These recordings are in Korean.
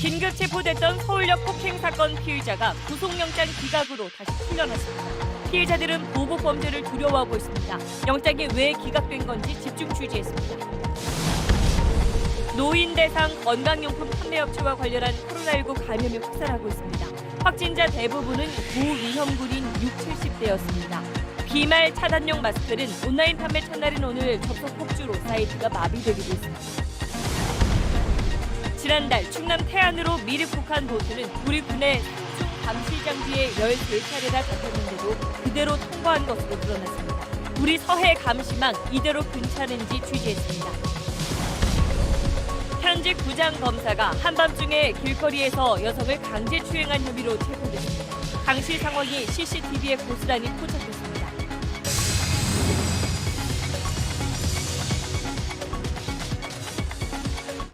긴급 체포됐던 서울역 폭행 사건 피의자가 구속영장 기각으로 다시 풀려났습니다. 피해자들은 보복 범죄를 두려워하고 있습니다. 영장이 왜 기각된 건지 집중 취재했습니다. 노인 대상 건강용품 판매업체와 관련한 코로나19 감염이 확산하고 있습니다. 확진자 대부분은 고위험군인 60, 70대였습니다. 비말 차단용 마스크는 온라인 판매 첫날인 오늘 접속 폭주로 사이트가 마비되기도 했습니다. 지난달 충남 태안으로 미륵국한 보트는 우리 군의 상중 감시 장비에 13차례나 잡혔는데도 그대로 통과한 것으로 드러났습니다. 우리 서해 감시망 이대로 괜찮은지 취재했습니다. 현직 부장검사가 한밤중에 길거리에서 여성을 강제추행한 혐의로 체포됐습니다. 당시 상황이 CCTV에 고스란히 포착됐습니다.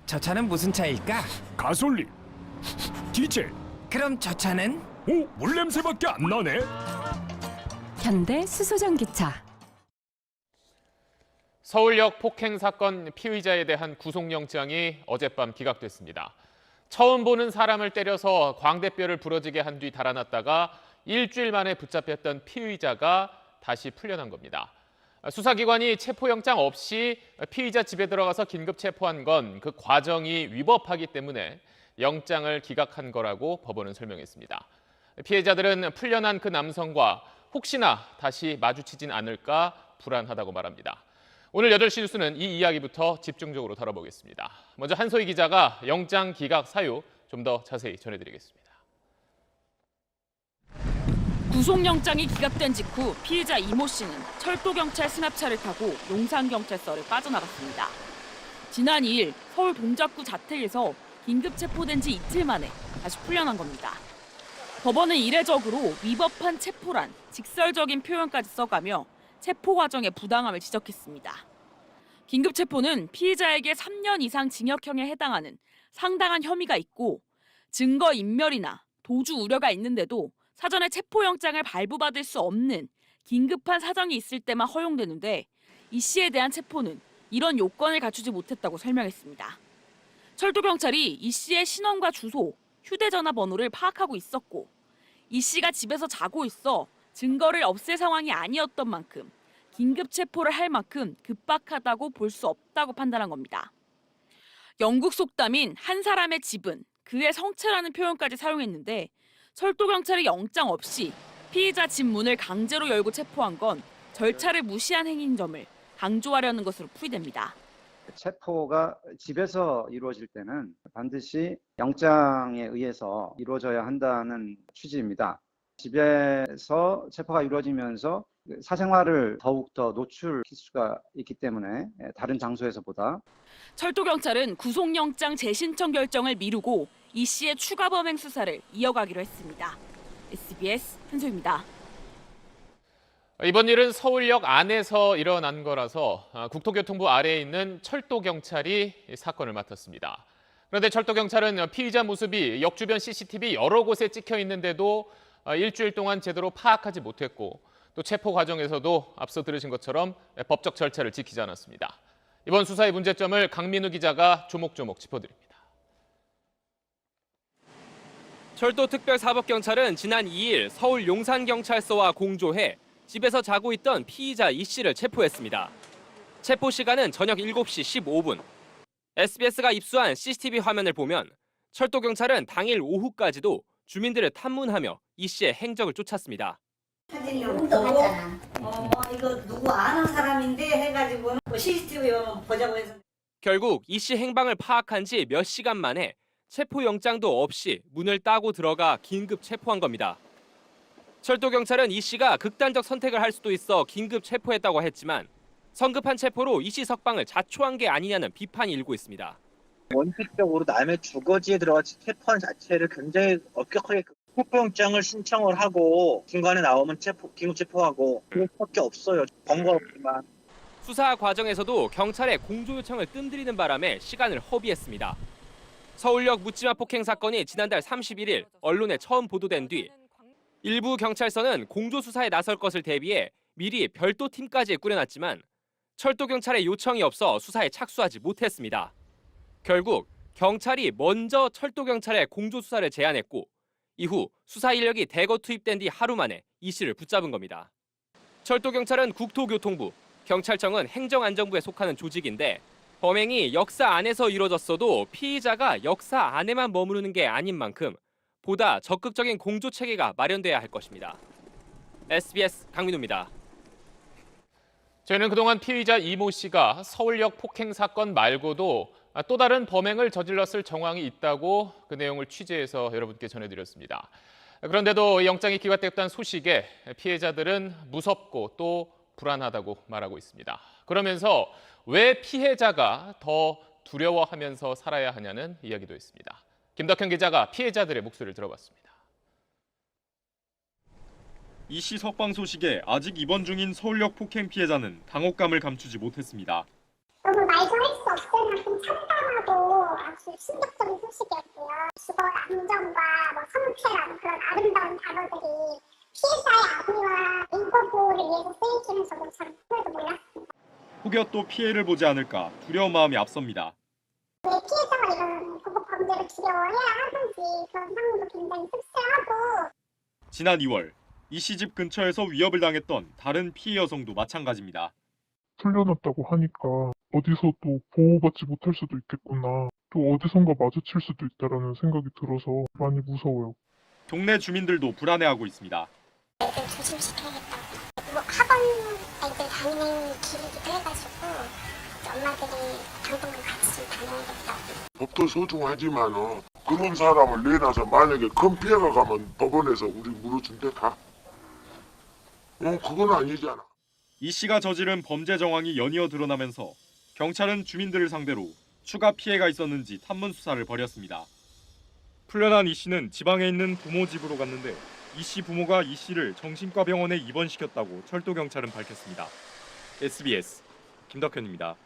저 차는 무슨 차일까? 가솔린, 디젤. 그럼 저 차는? 오, 물 냄새밖에 안 나네. 현대 수소전기차. 서울역 폭행 사건 피의자에 대한 구속영장이 어젯밤 기각됐습니다. 처음 보는 사람을 때려서 광대뼈를 부러지게 한 뒤 달아났다가 일주일 만에 붙잡혔던 피의자가 다시 풀려난 겁니다. 수사기관이 체포영장 없이 피의자 집에 들어가서 긴급 체포한 건 그 과정이 위법하기 때문에 영장을 기각한 거라고 법원은 설명했습니다. 피해자들은 풀려난 그 남성과 혹시나 다시 마주치진 않을까 불안하다고 말합니다. 오늘 8시 뉴스는 이 이야기부터 집중적으로 다뤄보겠습니다. 먼저 한소희 기자가 영장 기각 사유 좀 더 자세히 전해드리겠습니다. 구속영장이 기각된 직후 피해자 이모 씨는 철도경찰 승합차를 타고 용산경찰서를 빠져나갔습니다. 지난 2일 서울 동작구 자택에서 긴급 체포된 지 이틀 만에 다시 풀려난 겁니다. 법원은 이례적으로 위법한 체포란 직설적인 표현까지 써가며 체포 과정의 부당함을 지적했습니다. 긴급 체포는 피의자에게 3년 이상 징역형에 해당하는 상당한 혐의가 있고 증거 인멸이나 도주 우려가 있는데도 사전에 체포영장을 발부받을 수 없는 긴급한 사정이 있을 때만 허용되는데 이 씨에 대한 체포는 이런 요건을 갖추지 못했다고 설명했습니다. 철도경찰이 이 씨의 신원과 주소, 휴대전화 번호를 파악하고 있었고 이 씨가 집에서 자고 있어 증거를 없앨 상황이 아니었던 만큼 긴급 체포를 할 만큼 급박하다고 볼 수 없다고 판단한 겁니다. 영국 속담인 한 사람의 집은 그의 성체라는 표현까지 사용했는데 철도경찰이 영장 없이 피의자 집 문을 강제로 열고 체포한 건 절차를 무시한 행위인 점을 강조하려는 것으로 풀이됩니다. 체포가 집에서 이루어질 때는 반드시 영장에 의해서 이루어져야 한다는 취지입니다. 집에서 체포가 이루어지면서 사생활을 더욱더 노출할 수가 있기 때문에 다른 장소에서보다 철도경찰은 구속영장 재신청 결정을 미루고 이 씨의 추가 범행 수사를 이어가기로 했습니다. SBS 한소희입니다. 이번 일은 서울역 안에서 일어난 거라서 국토교통부 아래에 있는 철도경찰이 사건을 맡았습니다. 그런데 철도경찰은 피의자 모습이 역 주변 CCTV 여러 곳에 찍혀 있는데도 일주일 동안 제대로 파악하지 못했고 또 체포 과정에서도 앞서 들으신 것처럼 법적 절차를 지키지 않았습니다. 이번 수사의 문제점을 강민우 기자가 조목조목 짚어드립니다. 철도특별사법경찰은 지난 2일 서울 용산경찰서와 공조해 집에서 자고 있던 피의자 이 씨를 체포했습니다. 체포 시간은 저녁 7시 15분. SBS가 입수한 CCTV 화면을 보면 철도경찰은 당일 오후까지도 주민들을 탐문하며 이 씨의 행적을 쫓았습니다. 사진이 봤잖아. 이거 누구 아는 사람인데 해가지고 CCTV 보자고 해서. 결국 이 씨 행방을 파악한 지 몇 시간 만에 체포영장도 없이 문을 따고 들어가 긴급 체포한 겁니다. 철도경찰은 이 씨가 극단적 선택을 할 수도 있어 긴급 체포했다고 했지만 성급한 체포로 이 씨 석방을 자초한 게 아니냐는 비판이 일고 있습니다. 원칙적으로 남의 주거지에 들어가서 체포하는 자체를 굉장히 엄격하게 체포영장을 신청을 하고 중간에 나오면 긴급 체포하고 그럴 수밖에 없어요. 번거롭지만. 수사 과정에서도 경찰의 공조 요청을 뜸들이는 바람에 시간을 허비했습니다. 서울역 묻지마 폭행 사건이 지난달 31일 언론에 처음 보도된 뒤 일부 경찰서는 공조 수사에 나설 것을 대비해 미리 별도 팀까지 꾸려놨지만 철도경찰의 요청이 없어 수사에 착수하지 못했습니다. 결국 경찰이 먼저 철도경찰에 공조수사를 제안했고 이후 수사 인력이 대거 투입된 뒤 하루 만에 이 씨를 붙잡은 겁니다. 철도경찰은 국토교통부, 경찰청은 행정안전부에 속하는 조직인데 범행이 역사 안에서 이루어졌어도 피의자가 역사 안에만 머무르는 게 아닌 만큼 보다 적극적인 공조 체계가 마련돼야 할 것입니다. SBS 강민우입니다. 저희는 그동안 피의자 이모 씨가 서울역 폭행 사건 말고도 또 다른 범행을 저질렀을 정황이 있다고 그 내용을 취재해서 여러분께 전해드렸습니다. 그런데도 영장이 기각됐다는 소식에 피해자들은 무섭고 또 불안하다고 말하고 있습니다. 그러면서 왜 피해자가 더 두려워하면서 살아야 하냐는 이야기도 있습니다. 김덕현 기자가 피해자들의 목소리를 들어봤습니다. 이 씨 석방 소식에 아직 입원 중인 서울역 폭행 피해자는 당혹감을 감추지 못했습니다. 너무 말도 할 수 없을 만큼 참담하고 아주 충격적인 소식이었고요. 주거 안정과 성쾌란 그런 아름다운 단어들이 피해자의 안위와 인권 보호를 위해서 쓰이기는 저도 참 꿈에도 몰랐습니다. 혹여 또 피해를 보지 않을까 두려운 마음이 앞섭니다. 왜 피해자가 이런 보복 범죄를 두려워해야 하는지 그런 상황도 굉장히 씁쓸하고. 지난 2월 이 씨 집 근처에서 위협을 당했던 다른 피해 여성도 마찬가지입니다. 풀려났다고 하니까 어디서 또 보호받지 못할 수도 있겠구나. 또 어디선가 마주칠 수도 있다라는 생각이 들어서 많이 무서워요. 동네 주민들도 불안해하고 있습니다. 애들 조심시켜야겠다고. 학원 애들 다니는 길이기도 해가지고 엄마들이 당분간 같이 좀 다녀야겠다고. 법도 소중하지만 그런 사람을 내놔서 만약에 큰 피해가 가면 법원에서 우리 물어준대 가. 그건 아니잖아. 이 씨가 저지른 범죄 정황이 연이어 드러나면서 경찰은 주민들을 상대로 추가 피해가 있었는지 탐문 수사를 벌였습니다. 풀려난 이 씨는 지방에 있는 부모 집으로 갔는데 이 씨 부모가 이 씨를 정신과 병원에 입원시켰다고 철도경찰은 밝혔습니다. SBS 김덕현입니다.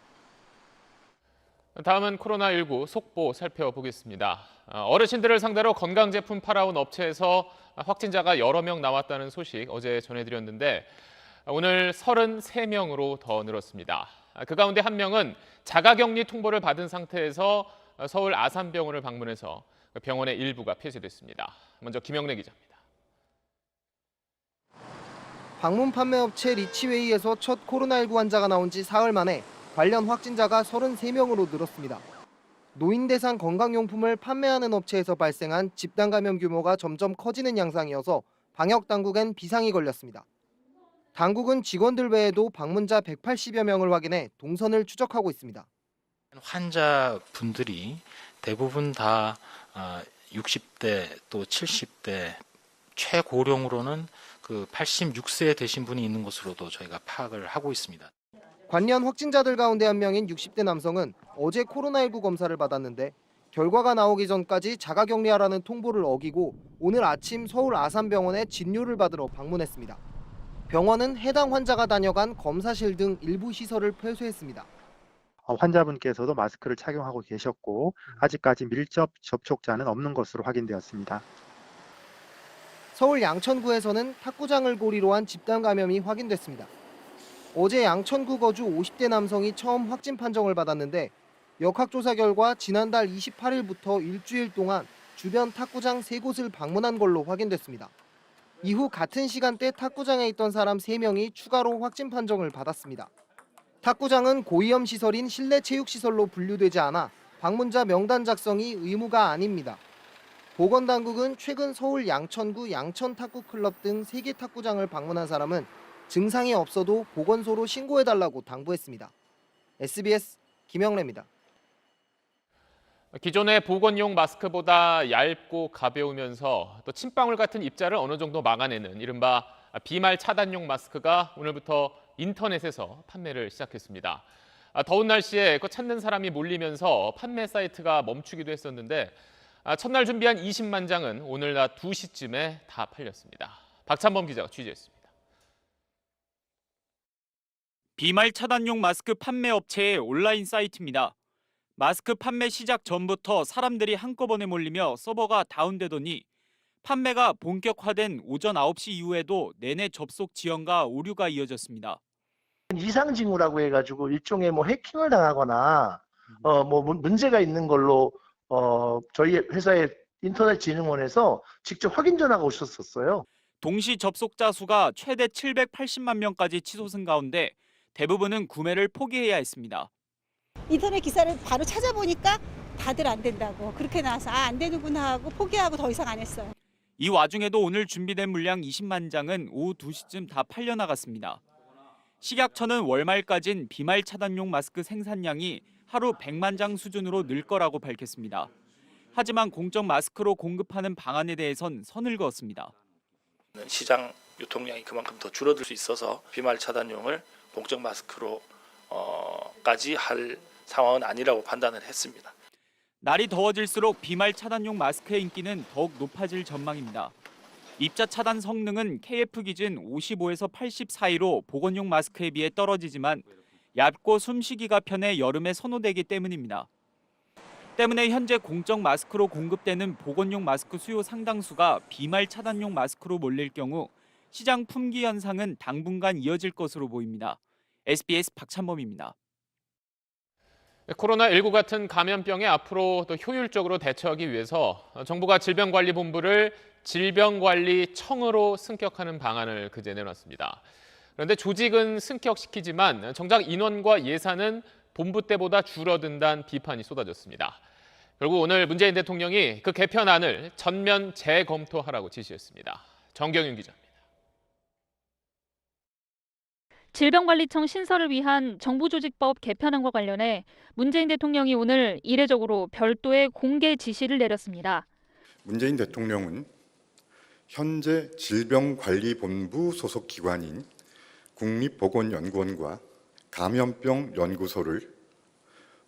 다음은 코로나19 속보 살펴보겠습니다. 어르신들을 상대로 건강제품 팔아온 업체에서 확진자가 여러 명 나왔다는 소식 어제 전해드렸는데 오늘 33명으로 더 늘었습니다. 그 가운데 한 명은 자가격리 통보를 받은 상태에서 서울 아산병원을 방문해서 병원의 일부가 폐쇄됐습니다. 먼저 김영래 기자입니다. 방문 판매업체 리치웨이에서 첫 코로나19 환자가 나온 지 사흘 만에 관련 확진자가 33명으로 늘었습니다. 노인 대상 건강용품을 판매하는 업체에서 발생한 집단 감염 규모가 점점 커지는 양상이어서 방역 당국엔 비상이 걸렸습니다. 당국은 직원들 외에도 방문자 180여 명을 확인해 동선을 추적하고 있습니다. 환자분들이 대부분 다 60대 또 70대 최고령으로는 그 86세 되신 분이 있는 것으로도 저희가 파악을 하고 있습니다. 관련 확진자들 가운데 한 명인 60대 남성은 어제 코로나19 검사를 받았는데 결과가 나오기 전까지 자가격리하라는 통보를 어기고 오늘 아침 서울 아산병원에 진료를 받으러 방문했습니다. 병원은 해당 환자가 다녀간 검사실 등 일부 시설을 폐쇄했습니다. 환자분께서도 마스크를 착용하고 계셨고 아직까지 밀접 접촉자는 없는 것으로 확인되었습니다. 서울 양천구에서는 탁구장을 고리로 한 집단 감염이 확인됐습니다. 어제 양천구 거주 50대 남성이 처음 확진 판정을 받았는데 역학조사 결과 지난달 28일부터 일주일 동안 주변 탁구장 3곳을 방문한 걸로 확인됐습니다. 이후 같은 시간대 탁구장에 있던 사람 3명이 추가로 확진 판정을 받았습니다. 탁구장은 고위험 시설인 실내 체육시설로 분류되지 않아 방문자 명단 작성이 의무가 아닙니다. 보건당국은 최근 서울 양천구 양천탁구클럽 등 3개 탁구장을 방문한 사람은 증상이 없어도 보건소로 신고해달라고 당부했습니다. SBS 김영래입니다. 기존의 보건용 마스크보다 얇고 가벼우면서 또 침방울 같은 입자를 어느 정도 막아내는 이른바 비말 차단용 마스크가 오늘부터 인터넷에서 판매를 시작했습니다. 더운 날씨에 찾는 사람이 몰리면서 판매 사이트가 멈추기도 했었는데 첫날 준비한 20만 장은 오늘 낮 2시쯤에 다 팔렸습니다. 박찬범 기자가 취재했습니다. 비말 차단용 마스크 판매 업체의 온라인 사이트입니다. 마스크 판매 시작 전부터 사람들이 한꺼번에 몰리며 서버가 다운되더니 판매가 본격화된 오전 9시 이후에도 내내 접속 지연과 오류가 이어졌습니다. 이상 징후라고 해가지고 일종의 해킹을 당하거나 문제가 있는 걸로 저희 회사의 인터넷진흥원에서 직접 확인 전화가 오셨었어요. 동시 접속자 수가 최대 780만 명까지 치솟은 가운데 대부분은 구매를 포기해야 했습니다. 인터넷 기사를 바로 찾아보니까 다들 안 된다고 그렇게 나와서 안 되는구나 하고 포기하고 더 이상 안 했어요. 이 와중에도 오늘 준비된 물량 20만 장은 오후 2시쯤 다 팔려나갔습니다. 식약처는 월말까진 비말 차단용 마스크 생산량이 하루 100만 장 수준으로 늘 거라고 밝혔습니다. 하지만 공적 마스크로 공급하는 방안에 대해선 선을 그었습니다. 시장 유통량이 그만큼 더 줄어들 수 있어서 비말 차단용을 공적 마스크로 까지 할 상황은 아니라고 판단을 했습니다. 날이 더워질수록 비말 차단용 마스크의 인기는 더욱 높아질 전망입니다. 입자 차단 성능은 KF 기준 55에서 80 사이로 보건용 마스크에 비해 떨어지지만 얇고 숨쉬기가 편해 여름에 선호되기 때문입니다. 때문에 현재 공적 마스크로 공급되는 보건용 마스크 수요 상당수가 비말 차단용 마스크로 몰릴 경우 시장 품귀 현상은 당분간 이어질 것으로 보입니다. SBS 박찬범입니다. 코로나19 같은 감염병에 앞으로 더 효율적으로 대처하기 위해서 정부가 질병관리본부를 질병관리청으로 승격하는 방안을 그제 내놨습니다. 그런데 조직은 승격시키지만 정작 인원과 예산은 본부 때보다 줄어든다는 비판이 쏟아졌습니다. 결국 오늘 문재인 대통령이 그 개편안을 전면 재검토하라고 지시했습니다. 정경윤 기자입니다. 질병관리청 신설을 위한 정부조직법 개편안과 관련해 문재인 대통령이 오늘 이례적으로 별도의 공개 지시를 내렸습니다. 문재인 대통령은 현재 질병관리본부 소속 기관인 국립보건연구원과 감염병 연구소를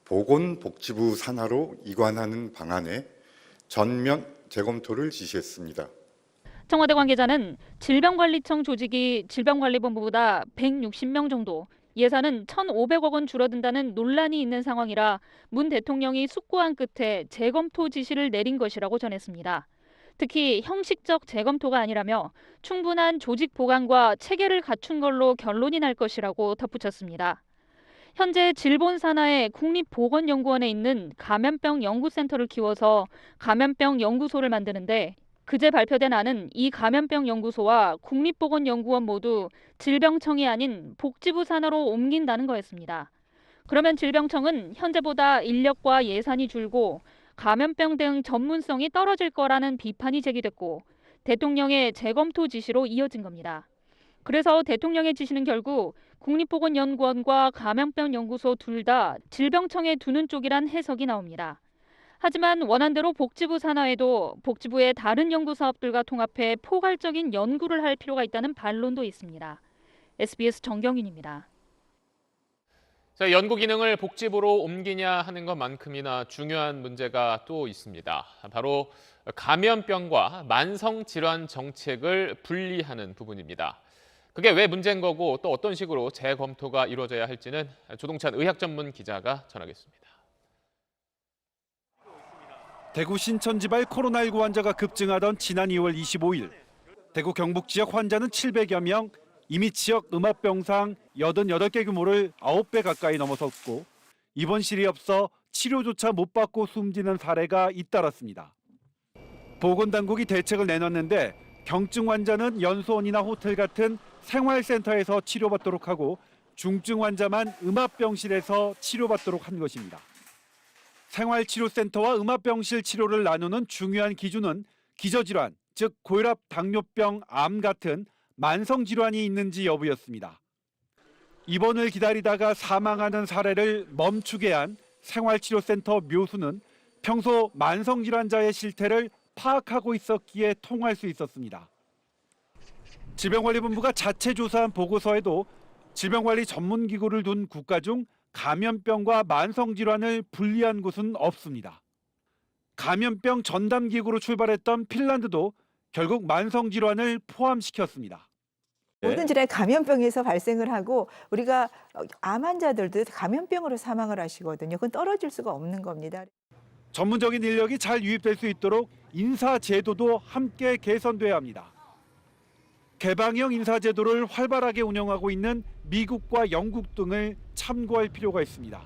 보건복지부 산하로 이관하는 방안에 전면 재검토를 지시했습니다. 청와대 관계자는 질병관리청 조직이 질병관리본부보다 160명 정도, 예산은 1,500억 원 줄어든다는 논란이 있는 상황이라 문 대통령이 숙고한 끝에 재검토 지시를 내린 것이라고 전했습니다. 특히 형식적 재검토가 아니라며 충분한 조직 보강과 체계를 갖춘 걸로 결론이 날 것이라고 덧붙였습니다. 현재 질본 산하의 국립보건연구원에 있는 감염병 연구센터를 키워서 감염병 연구소를 만드는데 그제 발표된 안은 이 감염병 연구소와 국립보건연구원 모두 질병청이 아닌 복지부 산하로 옮긴다는 거였습니다. 그러면 질병청은 현재보다 인력과 예산이 줄고 감염병 등 전문성이 떨어질 거라는 비판이 제기됐고 대통령의 재검토 지시로 이어진 겁니다. 그래서 대통령의 지시는 결국 국립보건연구원과 감염병 연구소 둘 다 질병청에 두는 쪽이란 해석이 나옵니다. 하지만 원안대로 복지부 산하에도 복지부의 다른 연구 사업들과 통합해 포괄적인 연구를 할 필요가 있다는 반론도 있습니다. SBS 정경윤입니다. 연구 기능을 복지부로 옮기냐 하는 것만큼이나 중요한 문제가 또 있습니다. 바로 감염병과 만성질환 정책을 분리하는 부분입니다. 그게 왜 문제인 거고 또 어떤 식으로 재검토가 이루어져야 할지는 조동찬 의학 전문 기자가 전하겠습니다. 대구 신천지발 코로나19 환자가 급증하던 지난 2월 25일 대구 경북 지역 환자는 700여 명, 이미 지역 음압병상 88개 규모를 9배 가까이 넘어섰고 입원실이 없어 치료조차 못 받고 숨지는 사례가 잇따랐습니다. 보건당국이 대책을 내놨는데 경증 환자는 연수원이나 호텔 같은 생활센터에서 치료받도록 하고 중증 환자만 음압병실에서 치료받도록 한 것입니다. 생활치료센터와 음압병실 치료를 나누는 중요한 기준은 기저질환, 즉 고혈압, 당뇨병, 암 같은 만성질환이 있는지 여부였습니다. 입원을 기다리다가 사망하는 사례를 멈추게 한 생활치료센터 묘수는 평소 만성질환자의 실태를 파악하고 있었기에 통할 수 있었습니다. 질병관리본부가 자체 조사한 보고서에도 질병관리 전문기구를 둔 국가 중 감염병과 만성질환을 분리한 곳은 없습니다. 감염병 전담기구로 출발했던 핀란드도 결국 만성질환을 포함시켰습니다. 모든 질환이 감염병에서 발생을 하고 우리가 암 환자들도 감염병으로 사망을 하시거든요. 그건 떨어질 수가 없는 겁니다. 전문적인 인력이 잘 유입될 수 있도록 인사제도도 함께 개선돼야 합니다. 개방형 인사제도를 활발하게 운영하고 있는 미국과 영국 등을 참고할 필요가 있습니다.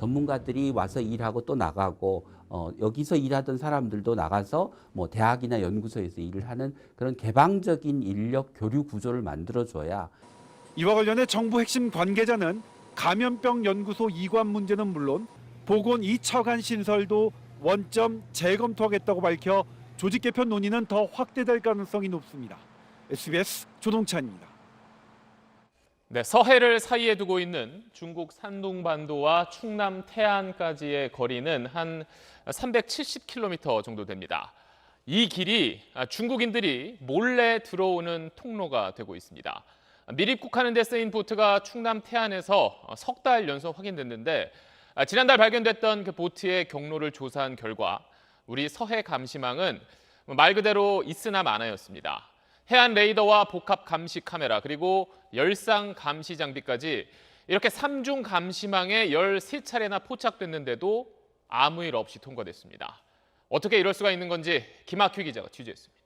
전문가들이 와서 일하고 또 나가고 여기서 일하던 사람들도 나가서 뭐 대학이나 연구소에서 일을 하는 그런 개방적인 인력 교류 구조를 만들어줘야. 이와 관련해 정부 핵심 관계자는 감염병 연구소 이관 문제는 물론 보건 2차관 신설도 원점 재검토하겠다고 밝혀 조직 개편 논의는 더 확대될 가능성이 높습니다. SBS 조동찬입니다. 네, 서해를 사이에 두고 있는 중국 산둥반도와 충남 태안까지의 거리는 한 370km 정도 됩니다. 이 길이 중국인들이 몰래 들어오는 통로가 되고 있습니다. 밀입국하는 데 쓰인 보트가 충남 태안에서 석 달 연속 확인됐는데 지난달 발견됐던 그 보트의 경로를 조사한 결과 우리 서해 감시망은 말 그대로 있으나 마나였습니다. 해안 레이더와 복합 감시 카메라 그리고 열상 감시 장비까지 이렇게 3중 감시망에 13차례나 포착됐는데도 아무 일 없이 통과됐습니다. 어떻게 이럴 수가 있는 건지 김학휘 기자가 취재했습니다.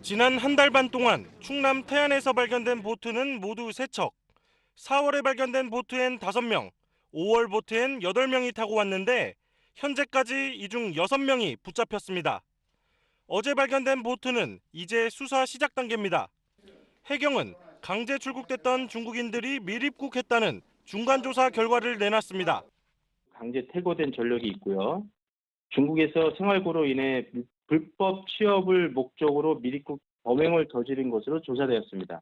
지난 한 달 반 동안 충남 태안에서 발견된 보트는 모두 3척. 4월에 발견된 보트엔 5명, 5월 보트엔 8명이 타고 왔는데 현재까지 이 중 6명이 붙잡혔습니다. 어제 발견된 보트는 이제 수사 시작 단계입니다. 해경은 강제 출국됐던 중국인들이 밀입국했다는 중간조사 결과를 내놨습니다. 강제 퇴거된 전력이 있고요. 중국에서 생활고로 인해 불법 취업을 목적으로 밀입국 범행을 저지른 것으로 조사되었습니다.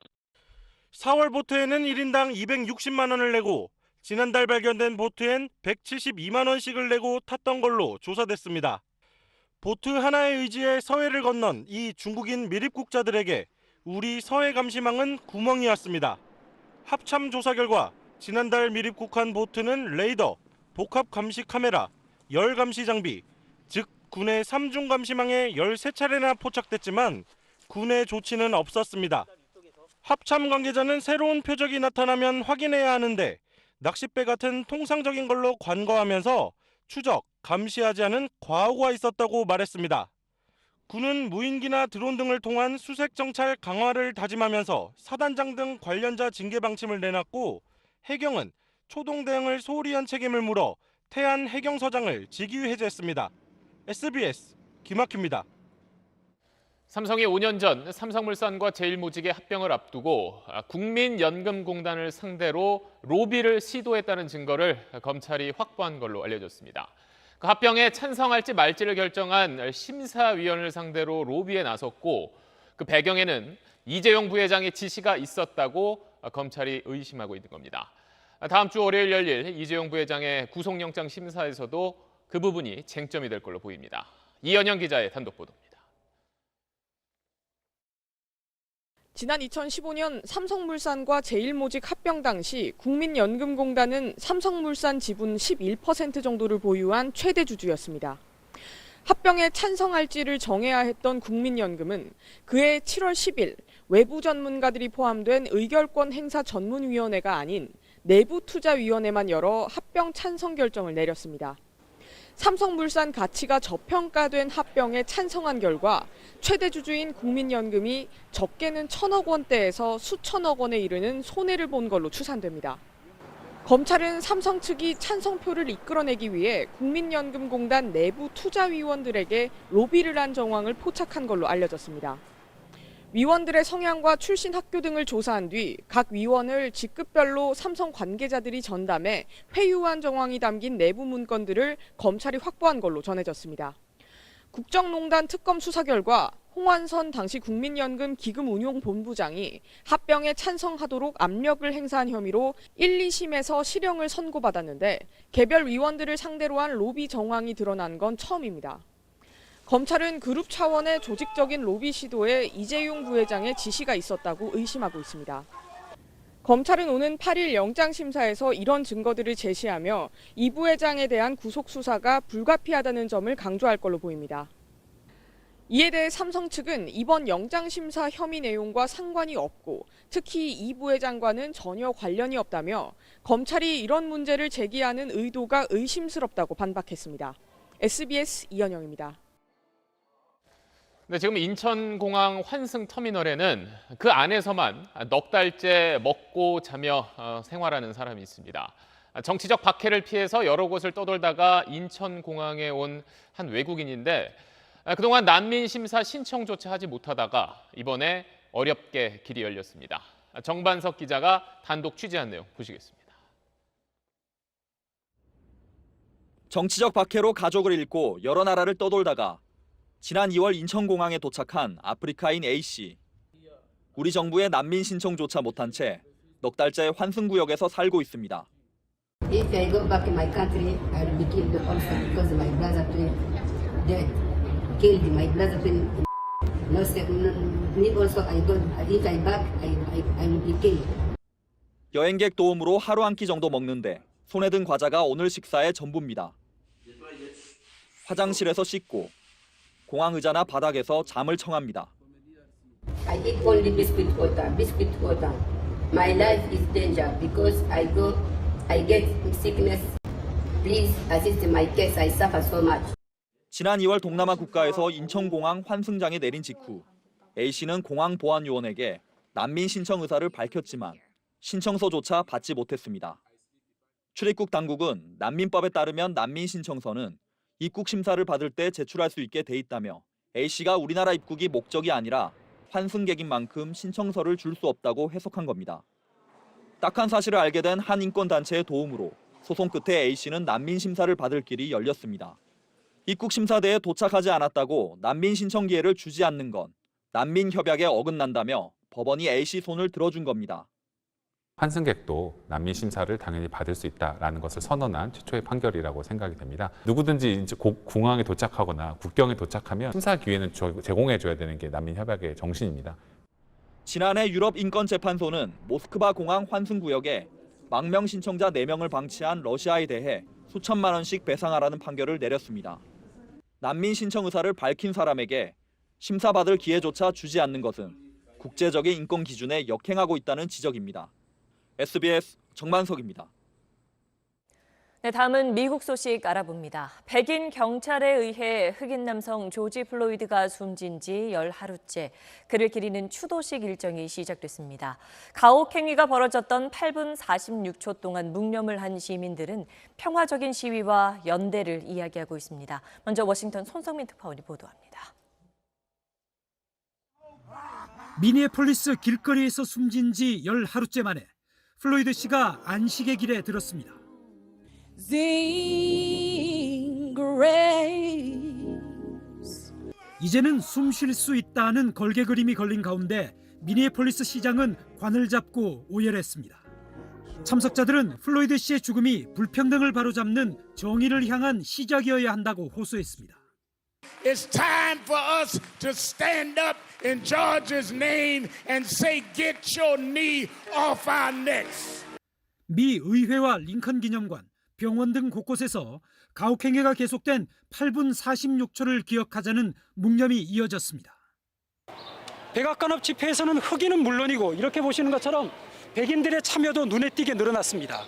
4월 보트에는 1인당 260만 원을 내고 지난달 발견된 보트엔 172만 원씩을 내고 탔던 걸로 조사됐습니다. 보트 하나의 의지에 서해를 건넌 이 중국인 밀입국자들에게 우리 서해 감시망은 구멍이었습니다. 합참 조사 결과 지난달 밀입국한 보트는 레이더, 복합 감시 카메라, 열 감시 장비, 즉 군의 3중 감시망에 13차례나 포착됐지만 군의 조치는 없었습니다. 합참 관계자는 새로운 표적이 나타나면 확인해야 하는데 낚싯배 같은 통상적인 걸로 관거하면서 추적, 감시하지 않은 과오가 있었다고 말했습니다. 군은 무인기나 드론 등을 통한 수색 정찰 강화를 다짐하면서 사단장 등 관련자 징계 방침을 내놨고 해경은 초동 대응을 소홀히 한 책임을 물어 태안 해경서장을 직위 해제했습니다. SBS 김학휘입니다. 삼성이 5년 전 삼성물산과 제일모직의 합병을 앞두고 국민연금공단을 상대로 로비를 시도했다는 증거를 검찰이 확보한 걸로 알려졌습니다. 그 합병에 찬성할지 말지를 결정한 심사위원을 상대로 로비에 나섰고 그 배경에는 이재용 부회장의 지시가 있었다고 검찰이 의심하고 있는 겁니다. 다음 주 월요일 열릴 이재용 부회장의 구속영장 심사에서도 그 부분이 쟁점이 될 걸로 보입니다. 이현영 기자의 단독 보도입니다. 지난 2015년 삼성물산과 제일모직 합병 당시 국민연금공단은 삼성물산 지분 11% 정도를 보유한 최대 주주였습니다. 합병에 찬성할지를 정해야 했던 국민연금은 그해 7월 10일 외부 전문가들이 포함된 의결권 행사 전문위원회가 아닌 내부투자위원회만 열어 합병 찬성 결정을 내렸습니다. 삼성물산 가치가 저평가된 합병에 찬성한 결과 최대 주주인 국민연금이 적게는 1,000억 원대에서 수천억 원에 이르는 손해를 본 걸로 추산됩니다. 검찰은 삼성 측이 찬성표를 이끌어내기 위해 국민연금공단 내부 투자위원들에게 로비를 한 정황을 포착한 걸로 알려졌습니다. 위원들의 성향과 출신 학교 등을 조사한 뒤 각 위원을 직급별로 삼성 관계자들이 전담해 회유한 정황이 담긴 내부 문건들을 검찰이 확보한 걸로 전해졌습니다. 국정농단 특검 수사 결과 홍완선 당시 국민연금 기금운용본부장이 합병에 찬성하도록 압력을 행사한 혐의로 1, 2심에서 실형을 선고받았는데 개별 위원들을 상대로 한 로비 정황이 드러난 건 처음입니다. 검찰은 그룹 차원의 조직적인 로비 시도에 이재용 부회장의 지시가 있었다고 의심하고 있습니다. 검찰은 오는 8일 영장심사에서 이런 증거들을 제시하며 이 부회장에 대한 구속수사가 불가피하다는 점을 강조할 걸로 보입니다. 이에 대해 삼성 측은 이번 영장심사 혐의 내용과 상관이 없고 특히 이 부회장과는 전혀 관련이 없다며 검찰이 이런 문제를 제기하는 의도가 의심스럽다고 반박했습니다. SBS 이현영입니다. 네, 지금 인천공항 환승터미널에는 그 안에서만 넉 달째 먹고 자며 생활하는 사람이 있습니다. 정치적 박해를 피해서 여러 곳을 떠돌다가 인천공항에 온 한 외국인인데 그동안 난민 심사 신청조차 하지 못하다가 이번에 어렵게 길이 열렸습니다. 정반석 기자가 단독 취재한 내용 보시겠습니다. 정치적 박해로 가족을 잃고 여러 나라를 떠돌다가 지난 2월 인천공항에 도착한 아프리카인 A씨. 우리 정부의 난민 신청조차 못한 채 넉 달째 환승구역에서 살고 있습니다. If I go back in my country, I will be killed also because my brother dead, killed my brother. No, me also I go. If I back, I will be killed. 여행객 도움으로 하루 한 끼 정도 먹는데 손에 든 과자가 오늘 식사의 전부입니다. 화장실에서 씻고 공항 의자나 바닥에서 잠을 청합니다. I eat only biscuit water. My life is danger because I get sickness. Please assist my case. I suffer so much. 지난 2월 동남아 국가에서 인천공항 환승장에 내린 직후 A씨는 공항보안요원에게 난민 신청 의사를 밝혔지만 신청서조차 받지 못했습니다. 출입국 당국은 난민법에 따르면 난민 신청서는 입국 심사를 받을 때 제출할 수 있게 돼 있다며 A씨가 우리나라 입국이 목적이 아니라 환승객인 만큼 신청서를 줄 수 없다고 해석한 겁니다. 딱한 사실을 알게 된 한 인권단체의 도움으로 소송 끝에 A씨는 난민 심사를 받을 길이 열렸습니다. 입국 심사대에 도착하지 않았다고 난민 신청 기회를 주지 않는 건 난민 협약에 어긋난다며 법원이 A씨 손을 들어준 겁니다. 환승객도 난민 심사를 당연히 받을 수 있다라는 것을 선언한 최초의 판결이라고 생각이 됩니다. 누구든지 이제 공항에 도착하거나 국경에 도착하면 심사 기회는 제공해줘야 되는 게 난민 협약의 정신입니다. 지난해 유럽인권재판소는 모스크바 공항 환승구역에 망명 신청자 4명을 방치한 러시아에 대해 수천만 원씩 배상하라는 판결을 내렸습니다. 난민 신청 의사를 밝힌 사람에게 심사받을 기회조차 주지 않는 것은 국제적인 인권 기준에 역행하고 있다는 지적입니다. SBS 정만석입니다. 네, 다음은 미국 소식 알아봅니다. 백인 경찰에 의해 흑인 남성 조지 플로이드가 숨진 지 열하루째 그를 기리는 추도식 일정이 시작됐습니다. 가혹 행위가 벌어졌던 8분 46초 동안 묵념을 한 시민들은 평화적인 시위와 연대를 이야기하고 있습니다. 먼저 워싱턴 손성민 특파원이 보도합니다. 미니애폴리스 길거리에서 숨진 지 열하루째 만에 플로이드 씨가 안식의 길에 들었습니다. 이제는 숨 쉴 수 있다는 걸개 그림이 걸린 가운데 미니애폴리스 시장은 관을 잡고 오열했습니다. 참석자들은 플로이드 씨의 죽음이 불평등을 바로잡는 정의를 향한 시작이어야 한다고 호소했습니다. It's time for us to stand up in Georgia's name and say, get your knee off our necks. 미 의회와 링컨 기념관, 병원 등 곳곳에서 가혹행위가 계속된 8분 46초를 기억하자는 묵념이 이어졌습니다. 백악관앞 집회에서는 흑인은 물론이고 이렇게 보시는 것처럼 백인들의 참여도 눈에 띄게 늘어났습니다.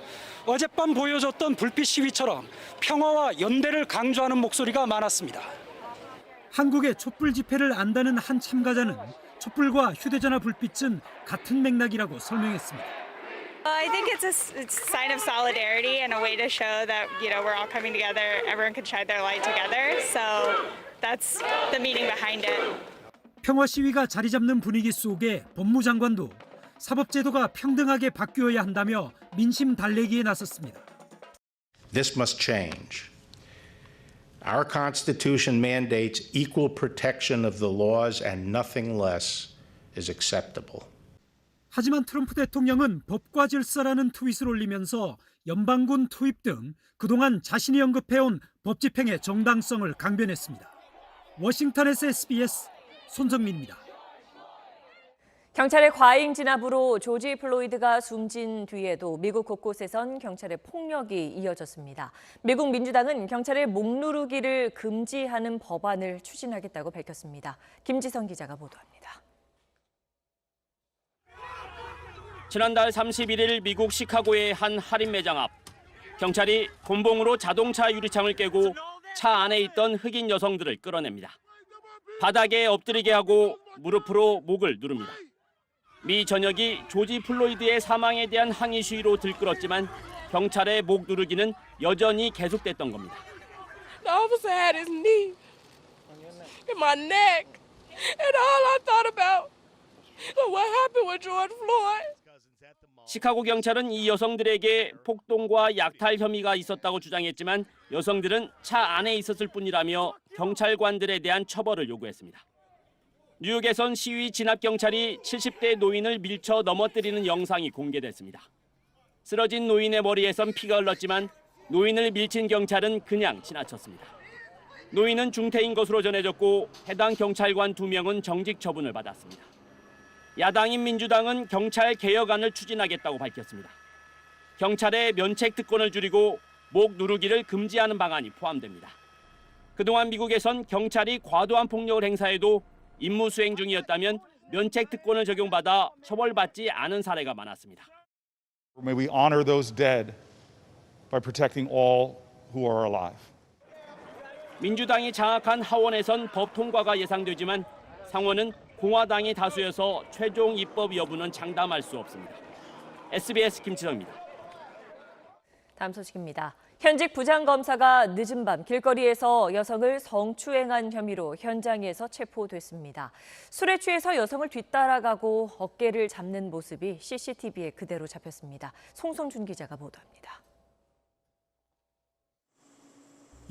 어젯밤 보여줬던 불빛 시위처럼 평화와 연대를 강조하는 목소리가 많았습니다. 한국의 촛불 집회를 안다는 한 참가자는 촛불과 휴대전화 불빛은 같은 맥락이라고 설명했습니다. I think it's a sign of solidarity and a way to show that, we're all coming together, everyone can shine their light together. So that's the meaning behind it. 평화 시위가 자리 잡는 분위기 속에 법무장관도 사법제도가 평등하게 바뀌어야 한다며 민심 달래기에 나섰습니다. This must change. Our Constitution mandates equal protection of the laws and nothing less is acceptable. 하지만 트럼프 대통령은 법과 질서라는 트윗을 올리면서 연방군 투입 등 그동안 자신이 언급해온 법 집행의 정당성을 강변했습니다. 워싱턴에서 SBS 손정민입니다. 경찰의 과잉 진압으로 조지 플로이드가 숨진 뒤에도 미국 곳곳에선 경찰의 폭력이 이어졌습니다. 미국 민주당은 경찰의 목 누르기를 금지하는 법안을 추진하겠다고 밝혔습니다. 김지성 기자가 보도합니다. 지난달 31일 미국 시카고의 한 할인 매장 앞 경찰이 곤봉으로 자동차 유리창을 깨고 차 안에 있던 흑인 여성들을 끌어냅니다. 바닥에 엎드리게 하고 무릎으로 목을 누릅니다. 미 전역이 조지 플로이드의 사망에 대한 항의 시위로 들끓었지만 경찰의 목 누르기는 여전히 계속됐던 겁니다. The officer had his knee in my neck, and all I thought about was what happened with George Floyd. 시카고 경찰은 이 여성들에게 폭동과 약탈 혐의가 있었다고 주장했지만 여성들은 차 안에 있었을 뿐이라며 경찰관들에 대한 처벌을 요구했습니다. 뉴욕에선 시위 진압 경찰이 70대 노인을 밀쳐 넘어뜨리는 영상이 공개됐습니다. 쓰러진 노인의 머리에선 피가 흘렀지만 노인을 밀친 경찰은 그냥 지나쳤습니다. 노인은 중태인 것으로 전해졌고 해당 경찰관 2명은 정직 처분을 받았습니다. 야당인 민주당은 경찰 개혁안을 추진하겠다고 밝혔습니다. 경찰의 면책 특권을 줄이고 목 누르기를 금지하는 방안이 포함됩니다. 그동안 미국에선 경찰이 과도한 폭력을 행사해도 임무 수행 중이었다면 면책 특권을 적용받아 처벌받지 않은 사례가 많았습니다. May we honor those dead by protecting all who are alive. 민주당이 장악한 하원에선 법 통과가 예상되지만 상원은 공화당이 다수여서 최종 입법 여부는 장담할 수 없습니다. SBS 김치성입니다. 다음 소식입니다. 현직 부장검사가 늦은 밤 길거리에서 여성을 성추행한 혐의로 현장에서 체포됐습니다. 술에 취해서 여성을 뒤따라가고 어깨를 잡는 모습이 CCTV에 그대로 잡혔습니다. 송성준 기자가 보도합니다.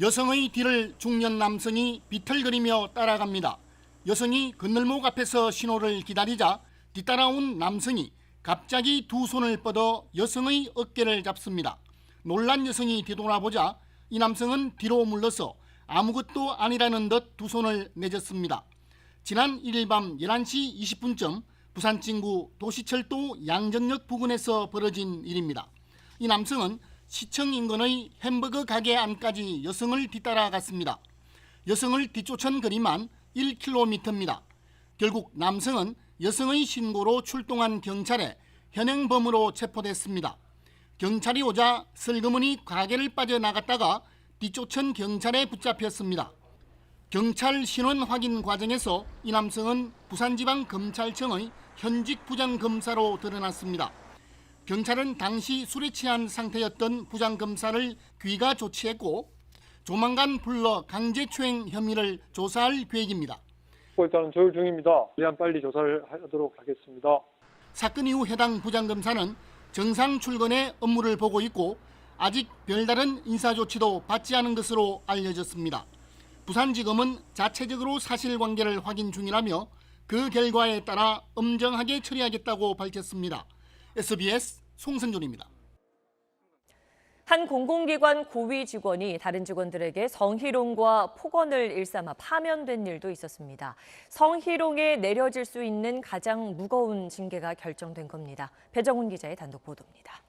여성의 뒤를 중년 남성이 비틀거리며 따라갑니다. 여성이 건널목 앞에서 신호를 기다리자 뒤따라온 남성이 갑자기 두 손을 뻗어 여성의 어깨를 잡습니다. 놀란 여성이 뒤돌아보자 이 남성은 뒤로 물러서 아무것도 아니라는 듯 두 손을 내젓습니다. 지난 1일 밤 11시 20분쯤 부산 진구 도시철도 양전역 부근에서 벌어진 일입니다. 이 남성은 시청 인근의 햄버거 가게 안까지 여성을 뒤따라갔습니다. 여성을 뒤쫓은 거리만 1km입니다. 결국 남성은 여성의 신고로 출동한 경찰에 현행범으로 체포됐습니다. 경찰이 오자 슬그머니 가게를 빠져나갔다가 뒤쫓은 경찰에 붙잡혔습니다. 경찰 신원 확인 과정에서 이 남성은 부산지방검찰청의 현직 부장검사로 드러났습니다. 경찰은 당시 술에 취한 상태였던 부장검사를 귀가 조치했고 조만간 불러 강제추행 혐의를 조사할 계획입니다. 일단은 조율 중입니다. 최대한 빨리 조사를 하도록 하겠습니다. 사건 이후 해당 부장검사는 정상 출근해 업무를 보고 있고 아직 별다른 인사조치도 받지 않은 것으로 알려졌습니다. 부산지검은 자체적으로 사실관계를 확인 중이라며 그 결과에 따라 엄정하게 처리하겠다고 밝혔습니다. SBS 송선준입니다. 한 공공기관 고위 직원이 다른 직원들에게 성희롱과 폭언을 일삼아 파면된 일도 있었습니다. 성희롱에 내려질 수 있는 가장 무거운 징계가 결정된 겁니다. 배정훈 기자의 단독 보도입니다.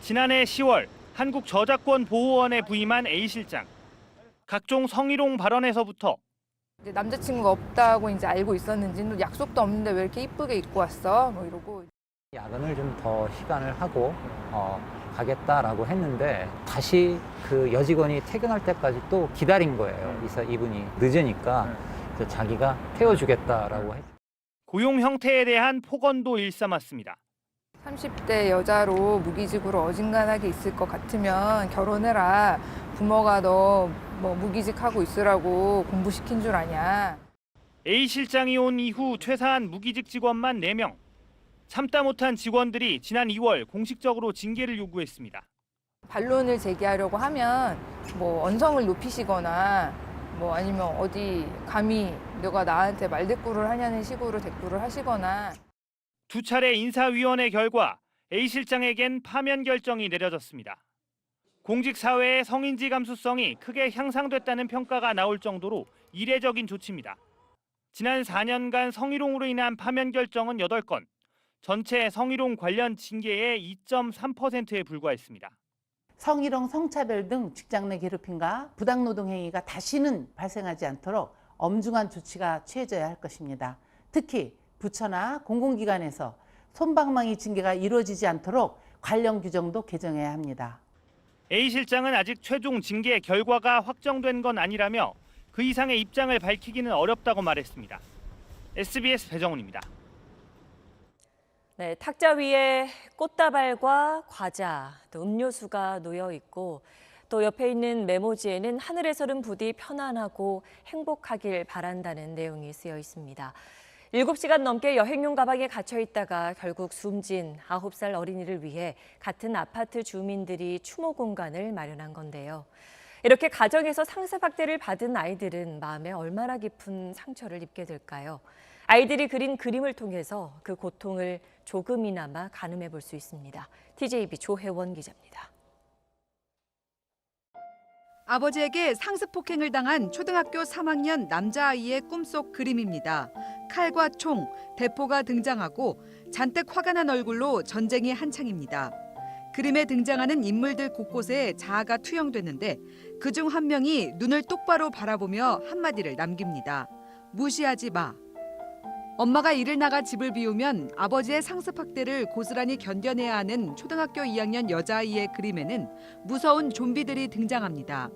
지난해 10월 한국저작권보호원에 부임한 A 실장. 각종 성희롱 발언에서부터 남자친구가 없다고 이제 알고 있었는지 약속도 없는데 왜 이렇게 이쁘게 입고 왔어? 뭐 이러고. 야근을 좀 더 시간을 하고 가겠다라고 했는데 다시 그 여직원이 퇴근할 때까지 또 기다린 거예요. 그래서 이분이 늦으니까 자기가 태워주겠다라고 했죠. 고용 형태에 대한 폭언도 일삼았습니다. 30대 여자로 무기직으로 어중간하게 있을 것 같으면 결혼해라. 부모가 너 뭐 무기직하고 있으라고 공부시킨 줄 아냐. A 실장이 온 이후 퇴사한 무기직 직원만 4명. 참다 못한 직원들이 지난 2월 공식적으로 징계를 요구했습니다. 반론을 제기하려고 하면 뭐 언성을 높이시거나 뭐 아니면 어디 감히 너가 나한테 말대꾸를 하냐는 식으로 대꾸를 하시거나. 두 차례 인사위원회 결과 A 실장에겐 파면 결정이 내려졌습니다. 공직사회의 성인지 감수성이 크게 향상됐다는 평가가 나올 정도로 이례적인 조치입니다. 지난 4년간 성희롱으로 인한 파면 결정은 8건, 전체 성희롱 관련 징계의 2.3%에 불과했습니다. 성희롱, 성차별 등 직장 내 괴롭힘과 부당노동 행위가 다시는 발생하지 않도록 엄중한 조치가 취해져야 할 것입니다. 특히 부처나 공공기관에서 솜방망이 징계가 이루어지지 않도록 관련 규정도 개정해야 합니다. A 실장은 아직 최종 징계 결과가 확정된 건 아니라며 그 이상의 입장을 밝히기는 어렵다고 말했습니다. SBS 배정훈입니다. 네, 탁자 위에 꽃다발과 과자, 또 음료수가 놓여 있고 또 옆에 있는 메모지에는 하늘에서는 부디 편안하고 행복하길 바란다는 내용이 쓰여 있습니다. 7시간 넘게 여행용 가방에 갇혀 있다가 결국 숨진 9살 어린이를 위해 같은 아파트 주민들이 추모 공간을 마련한 건데요. 이렇게 가정에서 상습학대를 받은 아이들은 마음에 얼마나 깊은 상처를 입게 될까요? 아이들이 그린 그림을 통해서 그 고통을 조금이나마 가늠해 볼 수 있습니다. TJB 조혜원 기자입니다. 아버지에게 상습폭행을 당한 초등학교 3학년 남자아이의 꿈속 그림입니다. 칼과 총, 대포가 등장하고 잔뜩 화가 난 얼굴로 전쟁이 한창입니다. 그림에 등장하는 인물들 곳곳에 자아가 투영됐는데 그중 한 명이 눈을 똑바로 바라보며 한마디를 남깁니다. 무시하지 마. 엄마가 일을 나가 집을 비우면 아버지의 상습학대를 고스란히 견뎌내야 하는 초등학교 2학년 여자아이의 그림에는 무서운 좀비들이 등장합니다.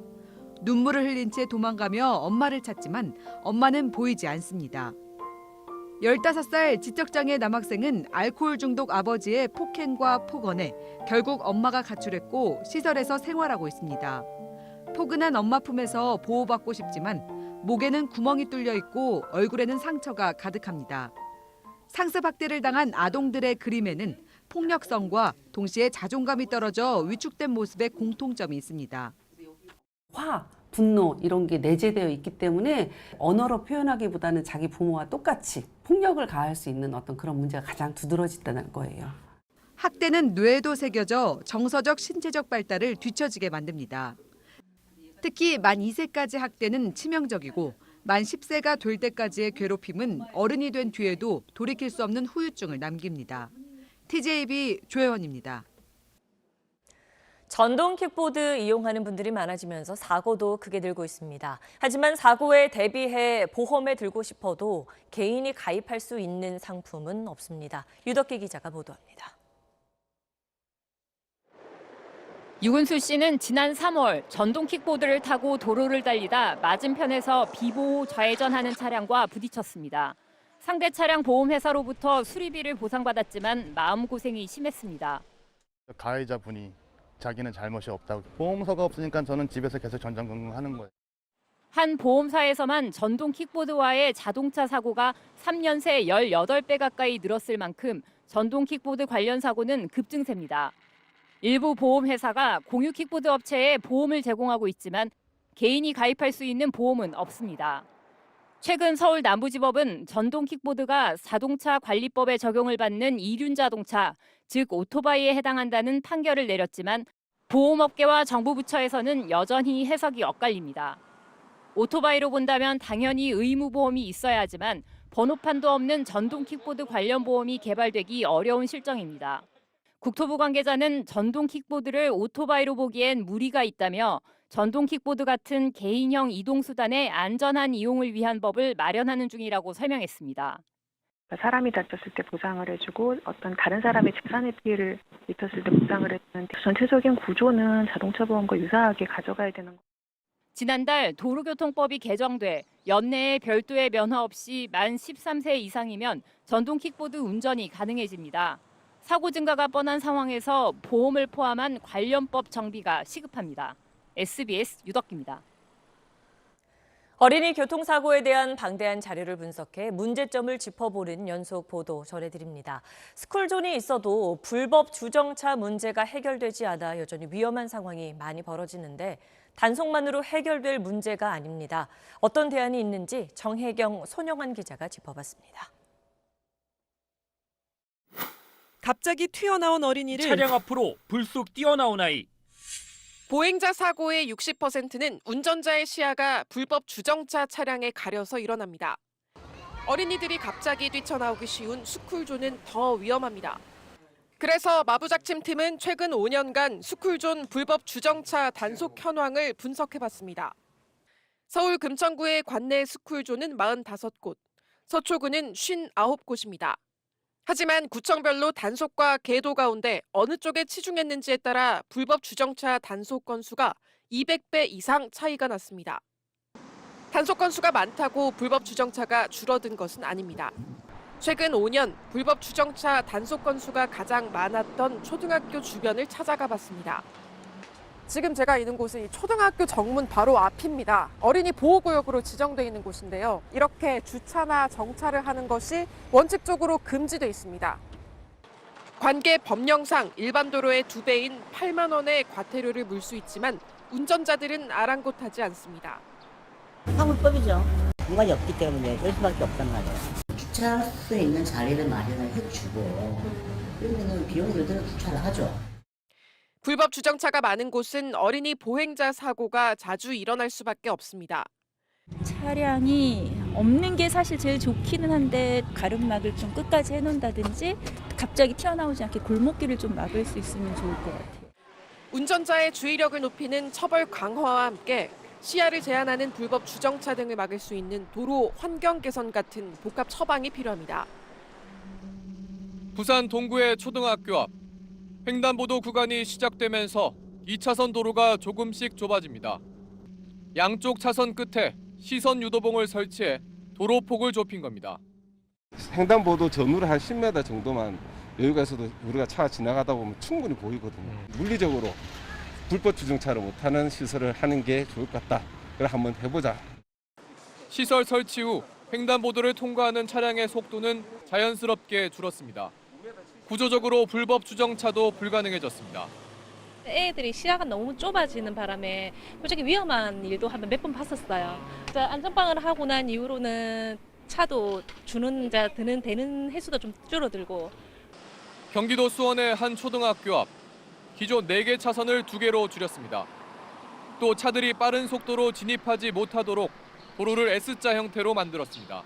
눈물을 흘린 채 도망가며 엄마를 찾지만 엄마는 보이지 않습니다. 15살 지적장애 남학생은 알코올 중독 아버지의 폭행과 폭언에 결국 엄마가 가출했고 시설에서 생활하고 있습니다. 포근한 엄마 품에서 보호받고 싶지만 목에는 구멍이 뚫려 있고 얼굴에는 상처가 가득합니다. 상습학대를 당한 아동들의 그림에는 폭력성과 동시에 자존감이 떨어져 위축된 모습의 공통점이 있습니다. 화, 분노 이런 게 내재되어 있기 때문에 언어로 표현하기보다는 자기 부모와 똑같이 폭력을 가할 수 있는 어떤 그런 문제가 가장 두드러진다는 거예요. 학대는 뇌에도 새겨져 정서적, 신체적 발달을 뒤처지게 만듭니다. 특히 만 2세까지 학대는 치명적이고 만 10세가 될 때까지의 괴롭힘은 어른이 된 뒤에도 돌이킬 수 없는 후유증을 남깁니다. TJB 조혜원입니다. 전동 킥보드 이용하는 분들이 많아지면서 사고도 크게 늘고 있습니다. 하지만 사고에 대비해 보험에 들고 싶어도 개인이 가입할 수 있는 상품은 없습니다. 유덕기 기자가 보도합니다. 유근수 씨는 지난 3월 전동 킥보드를 타고 도로를 달리다 맞은편에서 비보호 좌회전하는 차량과 부딪혔습니다. 상대 차량 보험회사로부터 수리비를 보상받았지만 마음고생이 심했습니다. 가해자분이 자기는 잘못이 없다고 보험사가 없으니까 저는 집에서 계속 전전긍긍하는 거예요. 한 보험사에서만 전동 킥보드와의 자동차 사고가 3년 새 18배 가까이 늘었을 만큼 전동 킥보드 관련 사고는 급증세입니다. 일부 보험회사가 공유 킥보드 업체에 보험을 제공하고 있지만 개인이 가입할 수 있는 보험은 없습니다. 최근 서울 남부지법은 전동 킥보드가 자동차 관리법에 적용을 받는 이륜 자동차, 즉 오토바이에 해당한다는 판결을 내렸지만 보험업계와 정부 부처에서는 여전히 해석이 엇갈립니다. 오토바이로 본다면 당연히 의무보험이 있어야 하지만 번호판도 없는 전동 킥보드 관련 보험이 개발되기 어려운 실정입니다. 국토부 관계자는 전동 킥보드를 오토바이로 보기엔 무리가 있다며 전동 킥보드 같은 개인형 이동수단의 안전한 이용을 위한 법을 마련하는 중이라고 설명했습니다. 사람이 다쳤을 때 보상을 해주고 어떤 다른 사람의 재산의 피해를 입혔을 때 보상을 해주는 전체적인 구조는 자동차 보험과 유사하게 가져가야 되는 거예요. 지난달 도로교통법이 개정돼 연내에 별도의 면허 없이 만 13세 이상이면 전동 킥보드 운전이 가능해집니다. 사고 증가가 뻔한 상황에서 보험을 포함한 관련법 정비가 시급합니다. SBS 유덕기입니다. 어린이 교통사고에 대한 방대한 자료를 분석해 문제점을 짚어보는 연속 보도 전해드립니다. 스쿨존이 있어도 불법 주정차 문제가 해결되지 않아 여전히 위험한 상황이 많이 벌어지는데 단속만으로 해결될 문제가 아닙니다. 어떤 대안이 있는지 정혜경, 손영환 기자가 짚어봤습니다. 갑자기 튀어나온 어린이를 차량 앞으로 불쑥 뛰어나온 아이. 보행자 사고의 60%는 운전자의 시야가 불법 주정차 차량에 가려서 일어납니다. 어린이들이 갑자기 뛰쳐나오기 쉬운 스쿨존은 더 위험합니다. 그래서 마부작침팀은 최근 5년간 스쿨존 불법 주정차 단속 현황을 분석해봤습니다. 서울 금천구의 관내 스쿨존은 45곳, 서초구는 59곳입니다. 하지만 구청별로 단속과 계도 가운데 어느 쪽에 치중했는지에 따라 불법 주정차 단속 건수가 200배 이상 차이가 났습니다. 단속 건수가 많다고 불법 주정차가 줄어든 것은 아닙니다. 최근 5년 불법 주정차 단속 건수가 가장 많았던 초등학교 주변을 찾아가 봤습니다. 지금 제가 있는 곳은 이 초등학교 정문 바로 앞입니다. 어린이 보호구역으로 지정돼 있는 곳인데요. 이렇게 주차나 정차를 하는 것이 원칙적으로 금지돼 있습니다. 관계 법령상 일반 도로의 2배인 8만 원의 과태료를 물 수 있지만 운전자들은 아랑곳하지 않습니다. 화물법이죠. 공간이 없기 때문에 열 수밖에 없단 말이에요. 주차할 수 있는 자리를 마련을 해주고 그러면 비용 들들어 주차를 하죠. 불법 주정차가 많은 곳은 어린이 보행자 사고가 자주 일어날 수밖에 없습니다. 차량이 없는 게 사실 제일 좋기는 한데 가름막을 좀 끝까지 해놓는다든지 갑자기 튀어나오지 않게 골목길을 좀 막을 수 있으면 좋을 것 같아요. 운전자의 주의력을 높이는 처벌 강화와 함께 시야를 제한하는 불법 주정차 등을 막을 수 있는 도로 환경 개선 같은 복합 처방이 필요합니다. 부산 동구의 초등학교 앞 횡단보도 구간이 시작되면서 2차선 도로가 조금씩 좁아집니다. 양쪽 차선 끝에 시선 유도봉을 설치해 도로폭을 좁힌 겁니다. 횡단보도 전후로 한 10m 정도만 여유가 있어도 우리가 차가 지나가다 보면 충분히 보이거든요. 물리적으로 불법 주정차를 못하는 시설을 하는 게 좋을 것 같다. 그래 한번 해보자. 시설 설치 후 횡단보도를 통과하는 차량의 속도는 자연스럽게 줄었습니다. 구조적으로 불법 주정차도 불가능해졌습니다. 애들이 시야가 너무 좁아지는 바람에 솔직히 위험한 일도 한 몇 번 봤었어요. 안전빵을 하고 난 이후로는 차도 주는 자 되는 횟수도 좀 줄어들고. 경기도 수원의 한 초등학교 앞 기존 4개 차선을 2개로 줄였습니다. 또 차들이 빠른 속도로 진입하지 못하도록 도로를 S자 형태로 만들었습니다.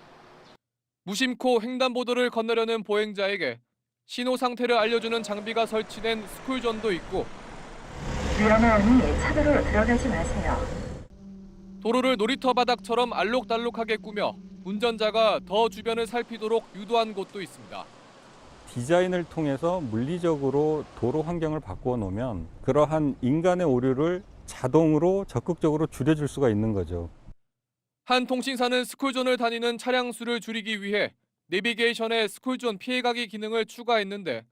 무심코 횡단보도를 건너려는 보행자에게 신호 상태를 알려주는 장비가 설치된 스쿨존도 있고 위험하니 차도로 들어가지 마세요. 도로를 놀이터 바닥처럼 알록달록하게 꾸며 운전자가 더 주변을 살피도록 유도한 곳도 있습니다. 디자인을 통해서 물리적으로 도로 환경을 바꾸어 놓으면 그러한 인간의 오류를 자동으로 적극적으로 줄여줄 수가 있는 거죠. 한 통신사는 스쿨존을 다니는 차량 수를 줄이기 위해 내비게이션에 스쿨존 피해가기 기능을 추가했는데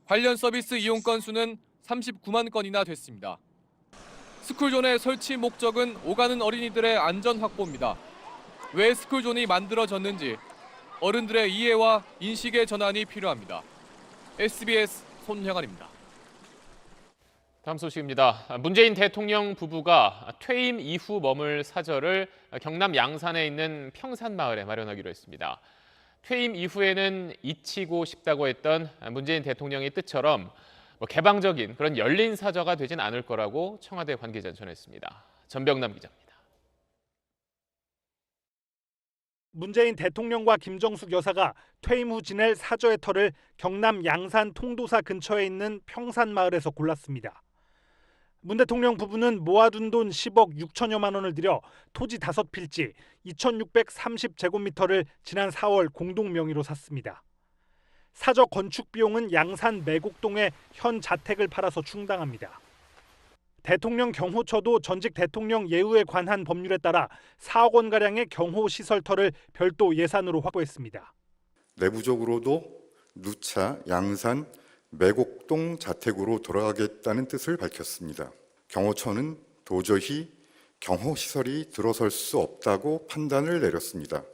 관련 서비스 이용 건수는 39만 건이나 됐습니다. 스쿨존의 설치 목적은 오가는 어린이들의 안전 확보입니다. 왜 스쿨존이 만들어졌는지 어른들의 이해와 인식의 전환이 필요합니다. SBS 손형환입니다. 다음 소식입니다. 문재인 대통령 부부가 퇴임 이후 머물 사저를 경남 양산에 있는 평산마을에 마련하기로 했습니다. 퇴임 이후에는 잊히고 싶다고 했던 문재인 대통령의 뜻처럼 개방적인 그런 열린 사저가 되진 않을 거라고 청와대 관계자는 전했습니다. 전병남 기자입니다. 문재인 대통령과 김정숙 여사가 퇴임 후 지낼 사저의 터를 경남 양산 통도사 근처에 있는 평산마을에서 골랐습니다. 문 대통령 부부는 모아둔 돈 10억 6천여만 원을 들여 토지 5필지 2,630제곱미터를 지난 4월 공동 명의로 샀습니다. 사저 건축 비용은 양산 매곡동의 현 자택을 팔아서 충당합니다. 대통령 경호처도 전직 대통령 예우에 관한 법률에 따라 4억 원가량의 경호 시설터를 별도 예산으로 확보했습니다. 내부적으로도 누차 양산 매곡동 자택으로 돌아가겠다는 뜻을 밝혔습니다. 경호처는 도저히 경호시설이 들어설 수 없다고 판단을 내렸습니다.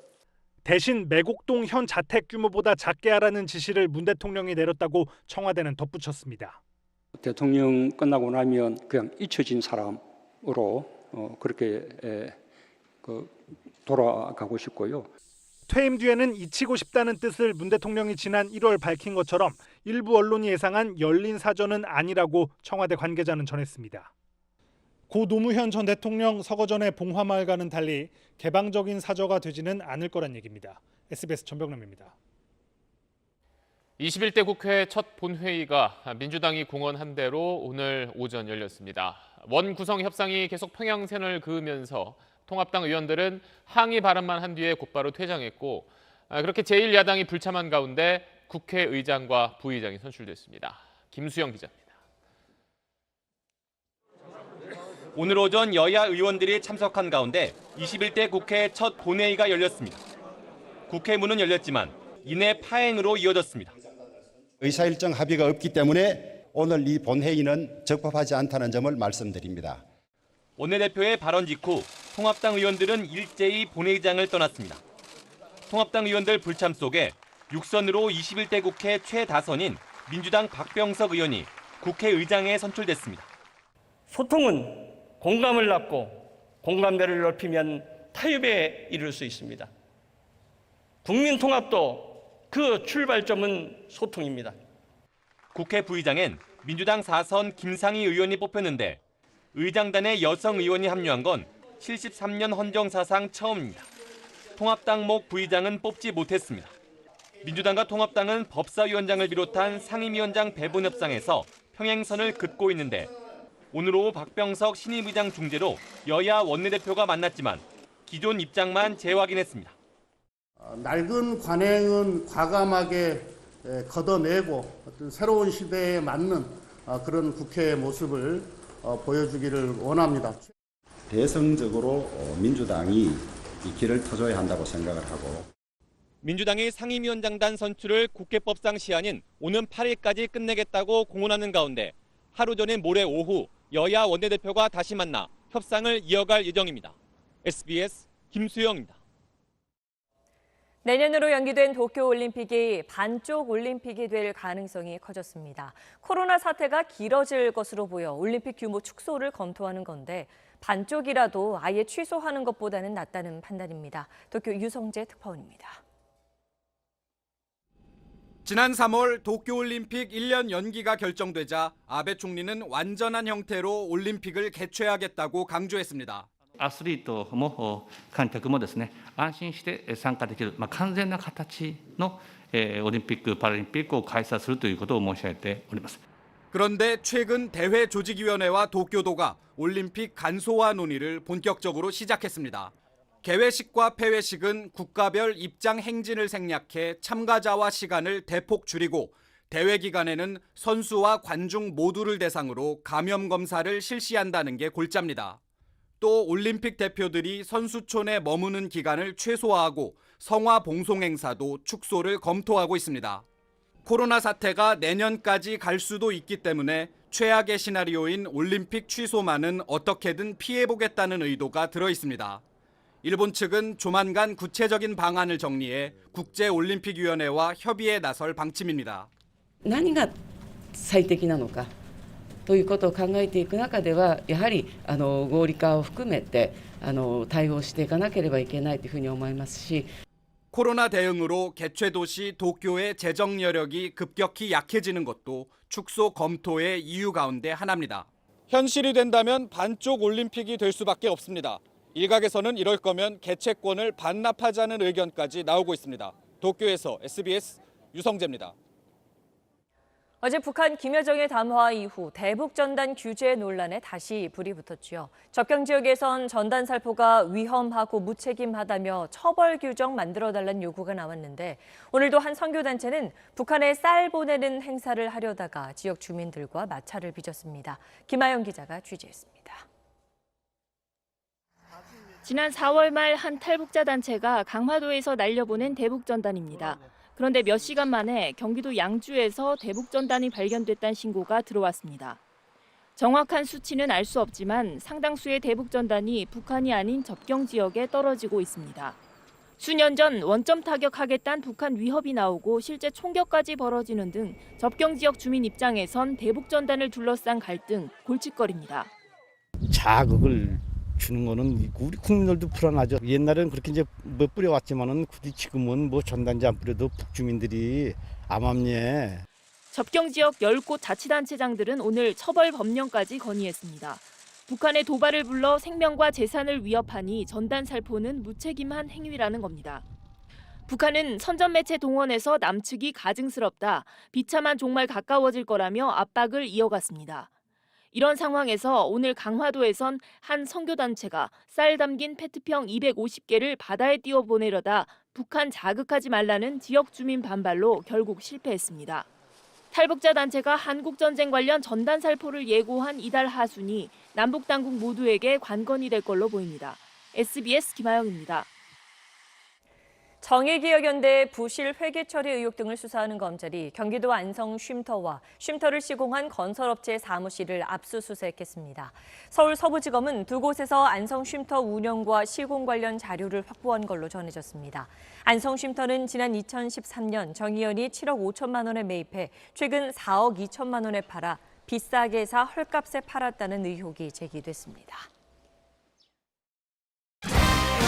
대신 매곡동 현 자택 규모보다 작게 하라는 지시를 문 대통령이 내렸다고 청와대는 덧붙였습니다. 대통령 끝나고 나면 그냥 잊혀진 사람으로 그렇게 돌아가고 싶고요. 퇴임 뒤에는 잊히고 싶다는 뜻을 문 대통령이 지난 1월 밝힌 것처럼 일부 언론이 예상한 열린 사저는 아니라고 청와대 관계자는 전했습니다. 고 노무현 전 대통령 서거 전의 봉화마을과는 달리 개방적인 사저가 되지는 않을 거란 얘기입니다. SBS 전병남입니다. 21대 국회 첫 본회의가 민주당이 공언한 대로 오늘 오전 열렸습니다. 원 구성 협상이 계속 평양선을 그으면서 통합당 의원들은 항의 발언만 한 뒤에 곧바로 퇴장했고 그렇게 제1야당이 불참한 가운데 국회의장과 부의장이 선출됐습니다. 김수영 기자입니다. 오늘 오전 여야 의원들이 참석한 가운데 21대 국회 첫 본회의가 열렸습니다. 국회 문은 열렸지만 이내 파행으로 이어졌습니다. 의사일정 합의가 없기 때문에 오늘 이 본회의는 적법하지 않다는 점을 말씀드립니다. 원내대표의 발언 직후 통합당 의원들은 일제히 본회의장을 떠났습니다. 통합당 의원들 불참 속에 6선으로 21대 국회 최다선인 민주당 박병석 의원이 국회의장에 선출됐습니다. 소통은 공감을 낳고 공감대를 넓히면 타협에 이를 수 있습니다. 국민 통합도 그 출발점은 소통입니다. 국회 부의장엔 민주당 4선 김상희 의원이 뽑혔는데 의장단에 여성 의원이 합류한 건 73년 헌정사상 처음입니다. 통합당목 부의장은 뽑지 못했습니다. 민주당과 통합당은 법사위원장을 비롯한 상임위원장 배분 협상에서 평행선을 긋고 있는데 오늘 오후 박병석 신임의장 중재로 여야 원내대표가 만났지만 기존 입장만 재확인했습니다. 낡은 관행은 과감하게 걷어내고 어떤 새로운 시대에 맞는 그런 국회의 모습을 보여주기를 원합니다. 대승적으로 민주당이 이 길을 터줘야 한다고 생각을 하고 민주당이 상임위원장단 선출을 국회법상 시한인 오는 8일까지 끝내겠다고 공언하는 가운데 하루 전인 모레 오후 여야 원내대표가 다시 만나 협상을 이어갈 예정입니다. SBS 김수영입니다. 내년으로 연기된 도쿄올림픽이 반쪽 올림픽이 될 가능성이 커졌습니다. 코로나 사태가 길어질 것으로 보여 올림픽 규모 축소를 검토하는 건데 반쪽이라도 아예 취소하는 것보다는 낫다는 판단입니다. 도쿄 유성재 특파원입니다. 지난 3월 도쿄올림픽 1년 연기가 결정되자 아베 총리는 완전한 형태로 올림픽을 개최하겠다고 강조했습니다. アスリートも観客もですね、安心して参加できる、完全な形のオリンピック・パラリンピックを開催するということを申し上げております。 그런데 최근 대회조직위원회와 도쿄도가 올림픽 간소화 논의를 본격적으로 시작했습니다. 개회식과 폐회식은 국가별 입장 행진을 생략해 참가자와 시간을 대폭 줄이고 대회 기간에는 선수와 관중 모두를 대상으로 감염 검사를 실시한다는 게 골자입니다. 또 올림픽 대표들이 선수촌에 머무는 기간을 최소화하고 성화 봉송 행사도 축소를 검토하고 있습니다. 코로나 사태가 내년까지 갈 수도 있기 때문에 최악의 시나리오인 올림픽 취소만은 어떻게든 피해보겠다는 의도가 들어 있습니다. 일본 측은 조만간 구체적인 방안을 정리해 국제올림픽위원회와 협의에 나설 방침입니다. 何が最適なのかということを考えていく中ではやはり合理化を含めて対応していかなければいけないというふうに思いますし 코로나 대응으로 개최 도시 도쿄의 재정 여력이 급격히 약해지는 것도 축소 검토의 이유 가운데 하나입니다. 현실이 된다면 반쪽 올림픽이 될 수밖에 없습니다. 일각에서는 이럴 거면 개최권을 반납하자는 의견까지 나오고 있습니다. 도쿄에서 SBS 유성재입니다. 어제 북한 김여정의 담화 이후 대북 전단 규제 논란에 다시 불이 붙었죠. 접경 지역에선 전단 살포가 위험하고 무책임하다며 처벌 규정 만들어달라는 요구가 나왔는데 오늘도 한 선교단체는 북한에 쌀 보내는 행사를 하려다가 지역 주민들과 마찰을 빚었습니다. 김아영 기자가 취재했습니다. 지난 4월 말 한 탈북자 단체가 강화도에서 날려보낸 대북 전단입니다. 그런데 몇 시간 만에 경기도 양주에서 대북 전단이 발견됐다는 신고가 들어왔습니다. 정확한 수치는 알 수 없지만 상당수의 대북 전단이 북한이 아닌 접경 지역에 떨어지고 있습니다. 수년 전 원점 타격하겠다는 북한 위협이 나오고 실제 총격까지 벌어지는 등 접경 지역 주민 입장에선 대북 전단을 둘러싼 갈등, 골칫거리입니다. 자극을 주는 거는 우리 국민들도 불안하죠. 옛날에는 그렇게 이제 뭐 뿌려왔지만은 굳이 지금은 뭐 전단지 안 뿌려도 북주민들이 암암리에 접경 지역 10곳 자치단체장들은 오늘 처벌 법령까지 건의했습니다. 북한의 도발을 불러 생명과 재산을 위협하니 전단 살포는 무책임한 행위라는 겁니다. 북한은 선전 매체 동원해서 남측이 가증스럽다, 비참한 종말 가까워질 거라며 압박을 이어갔습니다. 이런 상황에서 오늘 강화도에선 한 선교단체가 쌀 담긴 페트병 250개를 바다에 띄워보내려다 북한 자극하지 말라는 지역 주민 반발로 결국 실패했습니다. 탈북자 단체가 한국전쟁 관련 전단 살포를 예고한 이달 하순이 남북 당국 모두에게 관건이 될 걸로 보입니다. SBS 김하영입니다. 정의기억연대 부실 회계 처리 의혹 등을 수사하는 검찰이 경기도 안성 쉼터와 쉼터를 시공한 건설업체 사무실을 압수수색했습니다. 서울 서부지검은 두 곳에서 안성 쉼터 운영과 시공 관련 자료를 확보한 걸로 전해졌습니다. 안성 쉼터는 지난 2013년 정의연이 7억 5천만 원에 매입해 최근 4억 2천만 원에 팔아 비싸게 사 헐값에 팔았다는 의혹이 제기됐습니다.